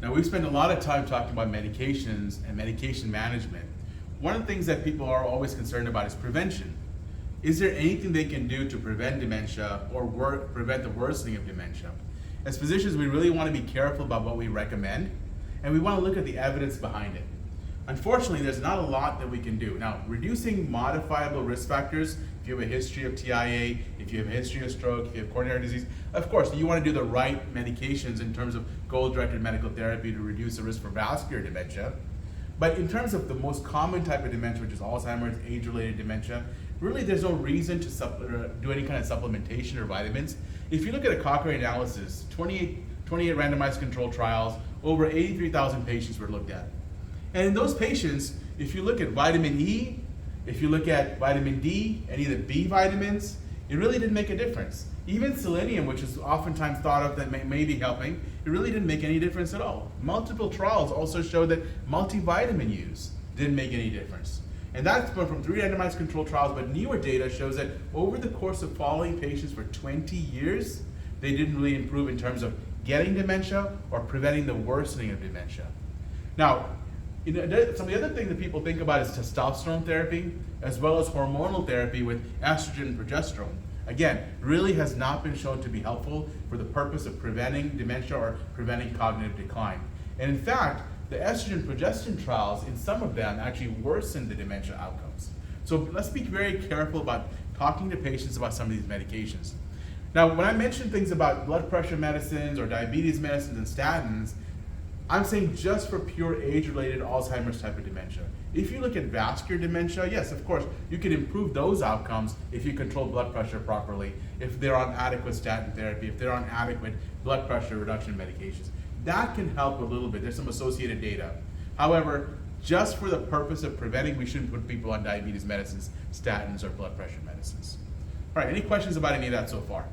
Now, we've spent a lot of time talking about medications and medication management. One of the things that people are always concerned about is prevention. Is there anything they can do to prevent dementia or prevent the worsening of dementia? As physicians, we really want to be careful about what we recommend, and we want to look at the evidence behind it. Unfortunately, there's not a lot that we can do. Now, reducing modifiable risk factors, if you have a history of TIA, if you have a history of stroke, if you have coronary disease, of course, you want to do the right medications in terms of goal-directed medical therapy to reduce the risk for vascular dementia. But in terms of the most common type of dementia, which is Alzheimer's, age-related dementia, really there's no reason to do any kind of supplementation or vitamins. If you look at a Cochrane analysis, 28 randomized controlled trials, over 83,000 patients were looked at. And in those patients, if you look at vitamin E, if you look at vitamin D, any of the B vitamins, it really didn't make a difference. Even selenium, which is oftentimes thought of that may be helping, it really didn't make any difference at all. Multiple trials also showed that multivitamin use didn't make any difference. And that's from 3 randomized controlled trials, but newer data shows that over the course of following patients for 20 years, they didn't really improve in terms of getting dementia or preventing the worsening of dementia. Now, some of the other things that people think about is testosterone therapy, as well as hormonal therapy with estrogen and progesterone. Again, really has not been shown to be helpful for the purpose of preventing dementia or preventing cognitive decline. And in fact, the estrogen and progesterone trials, in some of them, actually worsen the dementia outcomes. So let's be very careful about talking to patients about some of these medications. Now, when I mention things about blood pressure medicines or diabetes medicines and statins, I'm saying just for pure age-related Alzheimer's type of dementia. If you look at vascular dementia, yes, of course, you can improve those outcomes if you control blood pressure properly, if they're on adequate statin therapy, if they're on adequate blood pressure reduction medications. That can help a little bit. There's some associated data. However, just for the purpose of preventing, we shouldn't put people on diabetes medicines, statins, or blood pressure medicines. All right, any questions about any of that so far?